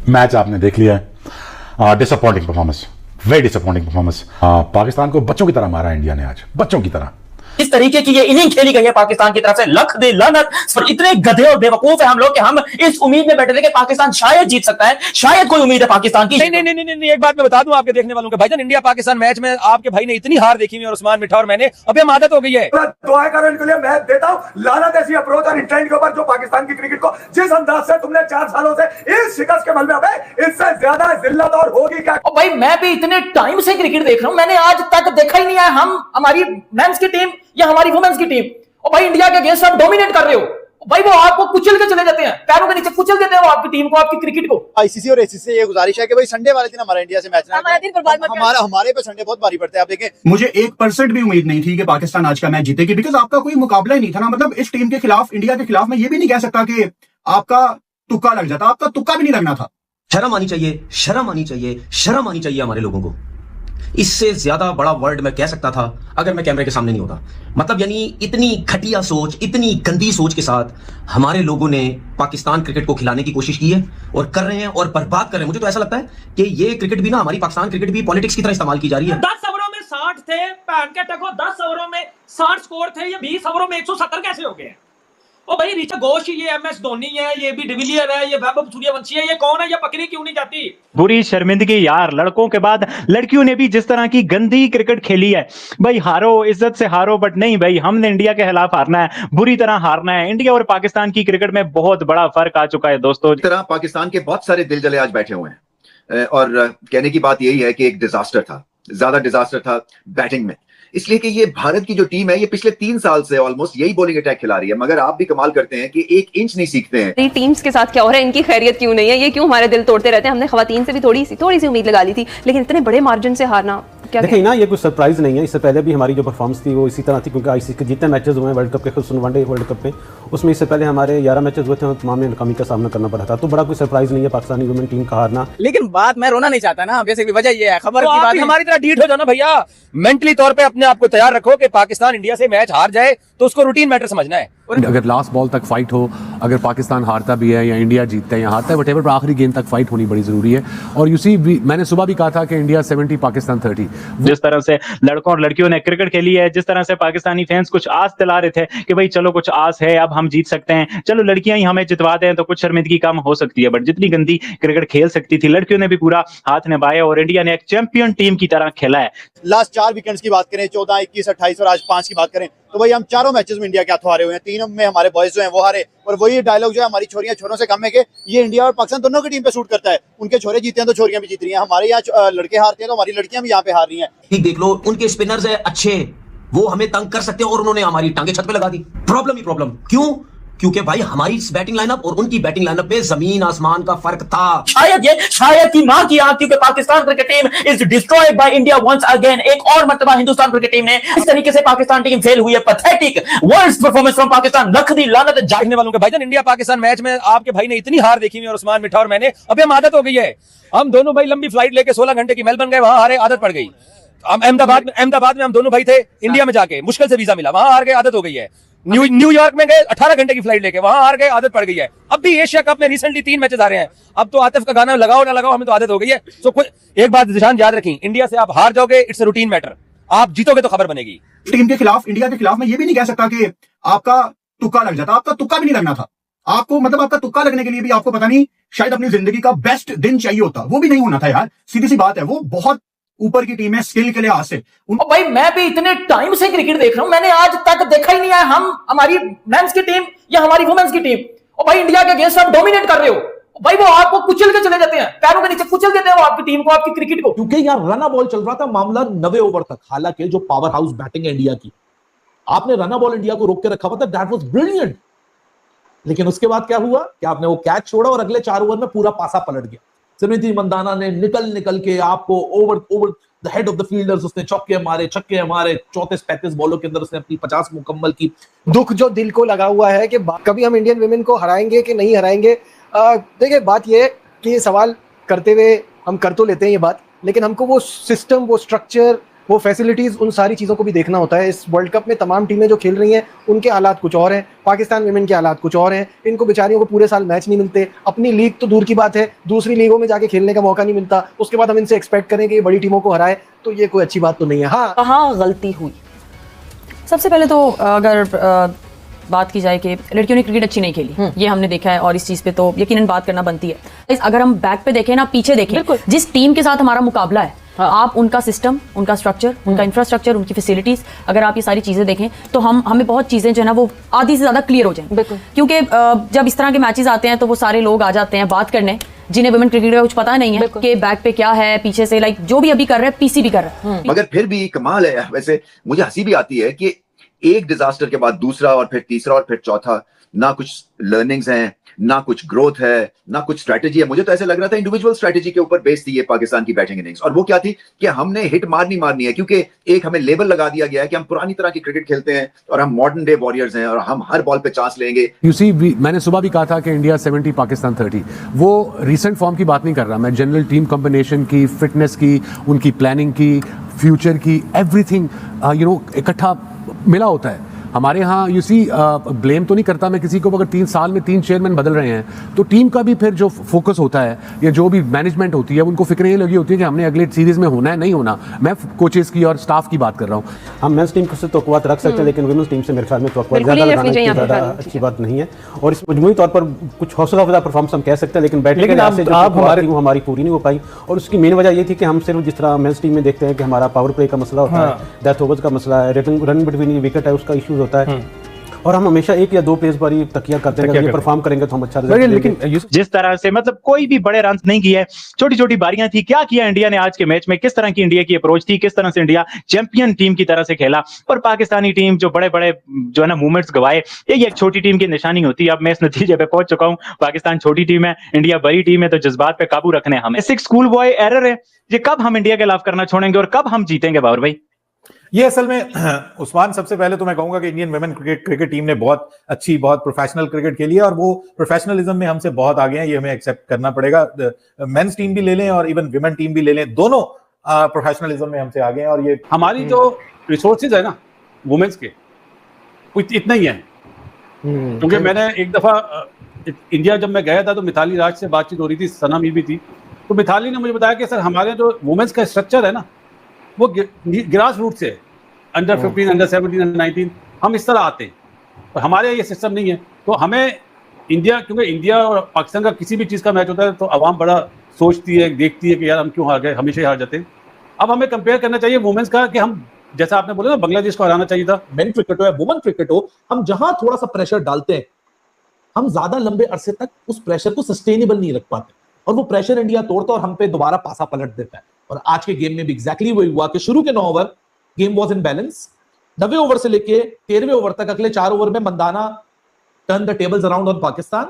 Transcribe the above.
Match आपने देख लिया है, disappointing performance, very disappointing performance. Pakistan को बच्चों की तरह मारा इंडिया ने आज, बच्चों की तरह। इस तरीके की ये इनिंग खेली गई है पाकिस्तान की तरफ से, लख दे लानत। पर इतने गधे और बेवकूफ है हम लोग कि हम इस उम्मीद में बैठे थे कि पाकिस्तान शायद जीत सकता है, शायद कोई उम्मीद है पाकिस्तान की। नहीं, एक बात मैं बता दूं आपके देखने वालों को, भाईजान इंडिया पाकिस्तान मैच में आपके भाई ने इतनी हार देखी हुई और उस्मान मिठा और मैंने, अब हम आदत हो गई है। दुआ करो इनके लिए, मैं देता हूं लानत ऐसी अप्रोच और इंटेंट के ऊपर जो पाकिस्तान की क्रिकेट को जिस अंदाज से तुमने 4 सालों से इस शिकस्त के मलबे में, इससे ज्यादा जिल्लत और होगी क्या। और भाई मैं भी इतने टाइम से क्रिकेट देख रहा हूं, मैंने आज तक देखा ही नहीं है हमारी मेंस की टीम या हमारी वुमेन्स की टीम, और भाई इंडिया के अगेंस्ट आप डोमिनेट कर रहे हो, भाई वो आपको कुचल के चले जाते हैं, पैरों के नीचे कुचल देते हैं वो आपकी टीम को, आपकी क्रिकेट को। आईसीसी और एसीसी से ये गुजारिश है कि भाई संडे वाले दिन हमारा इंडिया से मैच ना, हमारे पे संडे बहुत भारी पड़ते हैं। आप देखें, मुझे 1% भी उम्मीद नहीं थी कि पाकिस्तान आज का मैच जीतेगी, बिकॉज आपका कोई मुकाबला ही नहीं था ना। मतलब इस टीम के खिलाफ, इंडिया के खिलाफ मैं ये भी नहीं कह सकता कि आपका तुक्का लग जाता, आपका तुक्का भी नहीं लगना था। शर्म आनी चाहिए, शर्म आनी चाहिए, शर्म आनी चाहिए हमारे लोगों को। इससे ज्यादा बड़ा वर्ड मैं कह सकता था अगर मैं कैमरे के सामने नहीं होता। मतलब यानी इतनी घटिया सोच, इतनी गंदी सोच के साथ हमारे लोगों ने पाकिस्तान क्रिकेट को खिलाने की कोशिश की है और कर रहे हैं और बर्बाद कर रहे हैं। मुझे तो ऐसा लगता है कि ये क्रिकेट भी ना, हमारी पाकिस्तान क्रिकेट भी पॉलिटिक्स की तरह इस्तेमाल की जा रही है। 10 ओवरों में 60 थे, पैन के टको 10 ओवरों में 60 स्कोर थे, ये 20 ओवरों में 170 कैसे हो गए? ओ भाई ऋषभ घोष, ये एमएस धोनी है, ये भी डिविलियर है, ये वैभव सूर्यवंशी है, ये कौन है? ये पकड़ी क्यों नहीं जाती? बुरी शर्मिंदगी यार, लड़कों के बाद लड़कियों ने भी जिस तरह की गंदी क्रिकेट खेली है। भाई हारो, इज्जत से हारो, बट नहीं भाई, हमने इंडिया के खिलाफ हारना है, बुरी तरह हारना है। इंडिया और पाकिस्तान की क्रिकेट में बहुत बड़ा फर्क आ चुका है दोस्तों। इस तरह पाकिस्तान के बहुत सारे दिल जले आज बैठे हुए हैं और कहने की बात यही है कि एक डिजास्टर था, ज्यादा डिजास्टर था बैटिंग में, इसलिए कि ये भारत की जो टीम है ये पिछले 3 साल से ऑलमोस्ट यही बॉलिंग अटैक खिला रही है, मगर आप भी कमाल करते हैं कि 1 इंच नहीं सीखते हैं। टीम्स के साथ क्या हो रहा है, इनकी खैरियत क्यों नहीं है, ये क्यों हमारे दिल तोड़ते रहते हैं। हमने खवातीन से भी थोड़ी सी उम्मीद लगा ली थी, लेकिन इतने बड़े मार्जिन से हारना क्या देखिए ना, ये कोई सरप्राइज नहीं है। इससे पहले भी हमारी जो परफॉर्मेंस थी वो इसी तरह थी, क्योंकि आईसीसी के जितने मैचेस हुए हैं वर्ल्ड कप के, खुद वनडे वर्ल्ड कप में, उसमें इससे पहले हमारे 11 मैचेस हुए थे और तमाम में नाकामी का सामना करना पड़ा था। तो बड़ा कोई सरप्राइज नहीं है पाकिस्तानी वुमेन टीम का हारना। लेकिन बात मैं रोना नहीं चाहता ना, बेसिकली वजह ये है, खबर की बात हमारी तरह डीट हो जाओ ना भैया। मेंटली तौर पे अपने आप को तैयार रखो कि पाकिस्तान इंडिया से मैच हार जाए तो उसको रूटीन मैटर समझना है। अगर लास्ट बॉल तक फाइट हो, अगर पाकिस्तान हारता भी है या इंडिया जीतता है या हारता है, वटेवर, पर आखिरी गेंद तक फाइट होनी बड़ी जरूरी है। और यू सी, मैंने सुबह भी कहा था कि इंडिया 70 पाकिस्तान 30। जिस तरह से लड़कों और लड़कियों ने क्रिकेट खेली है, जिस तरह से पाकिस्तानी फैंस कुछ आस दिला रहे थे कि भाई चलो कुछ आस है, अब हम जीत सकते हैं, चलो लड़कियां ही हमें जितवा दें तो कुछ शर्मिंदगी कम हो सकती है। बट जितनी गंदी क्रिकेट खेल सकती थी लड़कियों ने भी पूरा हाथ निभाया और इंडिया ने एक चैंपियन टीम की तरह खेला है। लास्ट 4 वीकेंड्स की बात करें, 14, 21, 28 और आज 5 की बात करें, तो भाई हम चारों मैचेस में इंडिया के हाथों हारे हुए हैं। 3 में हमारे बॉयज जो हैं वो हारे, और वही डायलॉग जो है हमारी छोरियां छोरों से कम है कि ये इंडिया और पाकिस्तान दोनों की टीम पे सूट करता है। उनके छोरे जीते हैं तो छोरियां भी जीत रही हैं, हमारे यहाँ लड़के हारते हैं तो हमारी लड़कियां भी यहाँ पे हार रही हैं। देख लो, उनके स्पिनर्स है अच्छे, वो हमें तंग कर सकते हैं और उन्होंने हमारी टांगे छत पे लगा दी। प्रॉब्लम ही प्रॉब्लम। क्यों? क्योंकि भाई हमारी बैटिंग लाइनअप और उनकी बैटिंग लाइनअप में जमीन आसमान का फर्क था। शायद की मां की आंख, क्योंकि Pakistan cricket team is destroyed by India once again. एक और मर्तबा हिंदुस्तान क्रिकेट टीम ने इस तरीके से पाकिस्तान टीम फेल हुई है। Pathetic worst performance from Pakistan, लख दी लानत। देखने वालों के भाईजान इंडिया पाकिस्तान मैच में आपके भाई ने इतनी हार देखी हुई और उस्मान मिठा और मैंने, अब हम आदत हो गई है। हम दोनों भाई लंबी फ्लाइट लेके 16 घंटे की मेलबर्न गए, वहां हारे, आदत पड़ गई। हम अहमदाबाद में हम दोनों भाई थे, इंडिया में जाके मुश्किल से वीजा मिला, वहां हार गए, आदत हो गई है। न्यूयॉर्क में गए, 18 घंटे की फ्लाइट लेके, वहां हार गए, आदत पड़ गई है। अब भी एशिया कप में रिसेंटली 3 मैचेस हारे हैं। अब तो आतिफ का गाना लगाओ ना लगाओ, हमें तो आदत हो गई है। सो एक बात ध्यान याद रखें, इंडिया से आप हार जाओगे, इट्स अ रूटीन मैटर। आप जीतोगे तो खबर बनेगी। टीम के खिलाफ, इंडिया के खिलाफ मैं ये भी नहीं कह सकता कि आपका तुक्का लग जाता, आपका तुक्का भी नहीं लगना था। आपको मतलब आपका तुक्का लगने के लिए भी आपको पता नहीं शायद अपनी जिंदगी का बेस्ट दिन चाहिए होता, वो भी नहीं होना था यार। सीधी सी बात है, वो बहुत ऊपर की टीम है स्किल के लिहाज से। भाई मैं भी इतने टाइम से क्रिकेट देख रहा हूं, मैंने आज तक देखा ही नहीं है हमारी मेंस की टीम या हमारी वुमेन्स की टीम, और भाई इंडिया के अगेंस्ट आप डोमिनेट कर रहे हो, भाई वो आपको कुचल के चले जाते हैं, पैरों के नीचे कुचल देते हैं वो आपकी टीम को, आपकी क्रिकेट को। क्योंकि यहाँ रना बॉल चल रहा था मामला 90 ओवर तक। हालांकि जो पावर हाउस बैटिंग है इंडिया की, आपने रना बॉल इंडिया को रोक के रखा हुआ था, दैट वाज ब्रिलियंट। लेकिन उसके बाद क्या हुआ कि आपने वो कैच छोड़ा और अगले 4 ओवर में पूरा पासा पलट गया। स्मृति मंदाना ने निकल के आपको over the head of the fielders उसने छक्के मारे 34-35 बॉलों के अंदर उसने अपनी 50 मुकम्मल की। दुख जो दिल को लगा हुआ है कि कभी हम इंडियन वुमेन को हराएंगे कि नहीं हराएंगे। देखिए बात ये कि सवाल करते हुए हम कर तो लेते हैं ये बात, लेकिन हमको वो सिस्टम, वो स्ट्रक्चर, वो फैसिलिटीज, उन सारी चीज़ों को भी देखना होता है। इस वर्ल्ड कप में तमाम टीमें जो खेल रही हैं उनके हालात कुछ और हैं, पाकिस्तान विमेन के हालात कुछ और हैं। इनको बेचारियों को पूरे साल मैच नहीं मिलते, अपनी लीग तो दूर की बात है, दूसरी लीगों में जाके खेलने का मौका नहीं मिलता, उसके बाद हम इनसे एक्सपेक्ट करें कि ये बड़ी टीमों को हराए, तो ये कोई अच्छी बात तो नहीं है। हाँ, कहाँ गलती हुई? सबसे पहले तो अगर बात की जाए कि लड़कियों ने क्रिकेट अच्छी नहीं खेली, ये हमने देखा है और इस चीज पे तो यकीनन बात करना बनती है। अगर हम बैक पे देखें ना, पीछे देखें, जिस टीम के साथ हमारा मुकाबला है, आप उनका सिस्टम, उनका स्ट्रक्चर, उनका इंफ्रास्ट्रक्चर, उनकी फैसिलिटीज, अगर आप ये सारी चीजें देखें तो हमें बहुत चीजें जो है ना वो आधी से ज्यादा क्लियर हो जाएं। क्योंकि जब इस तरह के मैचेस आते हैं तो वो सारे लोग आ जाते हैं बात करने जिन्हें वुमेन क्रिकेट का कुछ पता नहीं है कि बैक पे क्या है, पीछे से लाइक जो भी अभी कर रहे हैं पीसी भी कर रहे हैं। मगर फिर भी कमाल है, वैसे मुझे हंसी भी आती है कि एक डिजास्टर के बाद दूसरा और फिर तीसरा और फिर चौथा, ना कुछ लर्निंग्स हैं, ना कुछ ग्रोथ है, ना कुछ स्ट्रैटेजी है। मुझे तो ऐसे लग रहा था इंडिविजुअल स्ट्रैटेजी के ऊपर बेस थी ये पाकिस्तान की बैटिंग इनिंग्स, और वो क्या थी कि हमने हिट मारनी है, क्योंकि एक हमें लेबल लगा दिया गया है कि हम पुरानी तरह की क्रिकेट खेलते हैं और हम मॉडर्न डे वॉरियर्स हैं और हम हर बॉल पे चांस लेंगे। यू सी, मैंने सुबह भी कहा था कि इंडिया 70 पाकिस्तान 30, वो रिसेंट फॉर्म की बात नहीं कर रहा मैं, जनरल टीम कॉम्बिनेशन की, फिटनेस की, उनकी प्लानिंग की, फ्यूचर की, एवरीथिंग इकट्ठा मिला होता है। हमारे यहाँ यू सी, ब्लेम तो नहीं करता मैं किसी को, अगर 3 साल में 3 चेयरमैन बदल रहे हैं तो टीम का भी फिर जो फोकस होता है या जो भी मैनेजमेंट होती है उनको फिक्र ये लगी होती है कि हमने अगले सीरीज में होना है नहीं होना। मैं कोचेस की और स्टाफ की बात कर रहा हूँ। हम मेंस टीम से तवक्कुआत रख सकते हैं, लेकिन वुमेन्स टीम से मेरे ख्याल में तवक्कुआत ज़्यादा अच्छी बात नहीं है। और इस मजमूई तौर पर कुछ हौसला अफजा परफॉर्मेंस हम कह सकते हैं, लेकिन बैटिंग के लिहाज से जो हमारी पूरी नहीं हो पाई, और उसकी मेन वजह ये थी कि हम सिर्फ जिस तरह मेंस टीम में देखते हैं कि हमारा पावर प्ले का मसला होता है, डेथ ओवर्स का मसला है, रन बिटवीन विकेट है उसका इशूज होता है, और हम हमेशा एक या 2 प्लेस पर ही तकिया करते हैं, ये परफॉर्म करेंगे तो हम अच्छा रिजल्ट देंगे। लेकिन जिस तरह से मतलब कोई भी बड़े रन नहीं किए, छोटी छोटी बारियां थी, क्या किया इंडिया ने आज के मैच में, किस तरह की इंडिया की अप्रोच थी, किस तरह से इंडिया चैंपियन टीम की तरह से खेला, और पाकिस्तानी टीम जो बड़े बड़े जो है ना मूवमेंट्स गवाए, ये एक छोटी टीम की निशानी होती है। अब मैं इस नतीजे पे पहुंच चुका हूँ, पाकिस्तान छोटी टीम है, इंडिया बड़ी टीम है, तो जज्बात पे काबू रखने हमें। सिक्स स्कूल बॉय एरर है, ये कब हम इंडिया के खिलाफ करना छोड़ेंगे और कब हम जीतेंगे बाबर भाई? ये असल में उस्मान, सबसे पहले तो मैं कहूंगा कि इंडियन वुमेन क्रिकेट टीम ने बहुत अच्छी, बहुत प्रोफेशनल क्रिकेट खेली है और वो प्रोफेशनलिज्म में हमसे बहुत आगे हैं, ये हमें एक्सेप्ट करना पड़ेगा। मेंस टीम भी ले लें और इवन वुमेन टीम भी ले लें, दोनों प्रोफेशनलिज्म में हमसे आगे हैं। और ये हमारी जो रिसोर्सेज है ना वुमेन्स के, इतना ही है। क्योंकि मैंने एक दफा इंडिया जब मैं गया था तो मिताली राज से बातचीत हो रही थी, सना मीर भी थी, तो मिताली ने मुझे बताया कि सर हमारे जो वुमेन्स का स्ट्रक्चर है ना वो ग्रास रूट से, अंडर 15, अंडर 17, अंडर 19, हम इस तरह आते हैं, और हमारे ये सिस्टम नहीं है। तो हमें इंडिया, क्योंकि इंडिया और पाकिस्तान का किसी भी चीज़ का मैच होता है तो आवाम बड़ा सोचती है, देखती है कि यार हम क्यों हार गए, हमेशा ही हार जाते हैं। अब हमें कंपेयर करना चाहिए वुमेन्स का, कि हम जैसा आपने बोला ना बांग्लादेश को हराना चाहिए था, मेन क्रिकेट हो या वुमेन क्रिकेट हो, हम जहां थोड़ा सा प्रेशर डालते हैं हम ज्यादा लंबे अरसे तक उस प्रेशर को सस्टेनेबल नहीं रख पाते, और वो प्रेशर इंडिया तोड़ता और हम पे दोबारा पासा पलट देता है। और आज के गेम में भी एग्जैक्टली वही हुआ कि शुरू के 9 over game was in balance, 90 over से लेके 13वें ओवर तक अगले 4 ओवर में Mandhana turn the tables around on Pakistan,